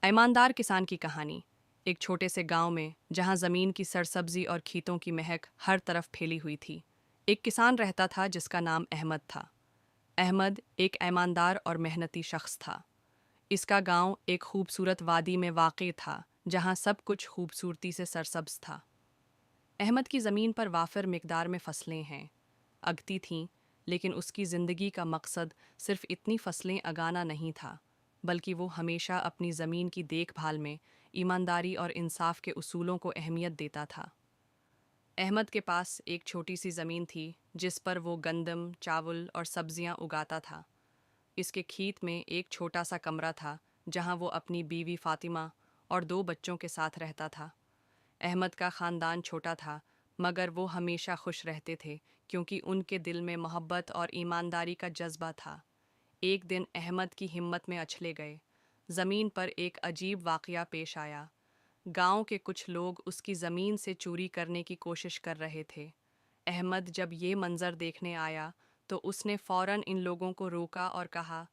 ईमानदार किसान की कहानी। एक छोटे से गांव में जहां जमीन की सरसब्जी और खेतों की महक हर तरफ फैली हुई थी, एक किसान रहता था जिसका नाम अहमद था। अहमद एक ईमानदार और मेहनती शख्स था। इसका गांव एक खूबसूरत वादी में वाक़ था, जहां सब कुछ खूबसूरती से सरसब्ज था। अहमद की ज़मीन पर वाफिर मिकदार में फसलें हैं, अगती थीं, लेकिन उसकी ज़िंदगी का मकसद सिर्फ इतनी फसलें अगाना नहीं था, बल्कि वो हमेशा अपनी ज़मीन की देखभाल में ईमानदारी और इंसाफ के उसूलों को अहमियत देता था। अहमद के पास एक छोटी सी ज़मीन थी जिस पर वो गंदम, चावल और सब्जियां उगाता था। इसके खेत में एक छोटा सा कमरा था जहां वो अपनी बीवी फातिमा और दो बच्चों के साथ रहता था। अहमद का ख़ानदान छोटा था, मगर वो हमेशा खुश रहते थे क्योंकि उनके दिल में मोहब्बत और ईमानदारी का जज्बा था। एक दिन अहमद की हिम्मत में अछले गए। ज़मीन पर एक अजीब वाक़या पेश आया। गांव के कुछ लोग उसकी ज़मीन से चोरी करने की कोशिश कर रहे थे। अहमद जब ये मंज़र देखने आया तो उसने फ़ौरन इन लोगों को रोका और कहा,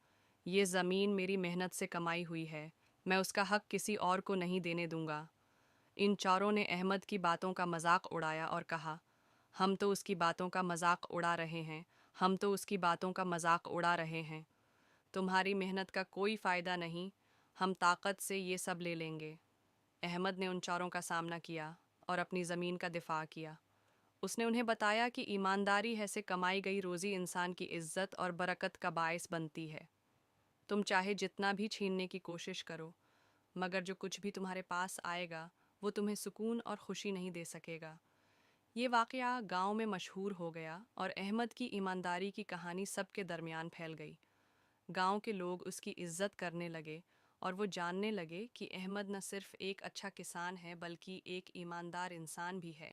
ये ज़मीन मेरी मेहनत से कमाई हुई है, मैं उसका हक़ किसी और को नहीं देने दूंगा। इन चारों ने अहमद की बातों का मजाक उड़ाया और कहा, हम तो उसकी बातों का मजाक उड़ा रहे हैं, हम तो उसकी बातों का मजाक उड़ा रहे हैं। तुम्हारी मेहनत का कोई फ़ायदा नहीं, हम ताकत से ये सब ले लेंगे। अहमद ने उन चारों का सामना किया और अपनी ज़मीन का दिफा किया। उसने उन्हें बताया कि ईमानदारी है से कमाई गई रोज़ी इंसान की इज़्ज़त और बरकत का बायस बनती है। तुम चाहे जितना भी छीनने की कोशिश करो, मगर जो कुछ भी तुम्हारे पास आएगा वो तुम्हें सुकून और खुशी नहीं दे सकेगा। ये वाक़या गांव में मशहूर हो गया और अहमद की ईमानदारी की कहानी सबके दरमियान फैल गई। गांव के लोग उसकी इज्जत करने लगे और वो जानने लगे कि अहमद न सिर्फ एक अच्छा किसान है बल्कि एक ईमानदार इंसान भी है।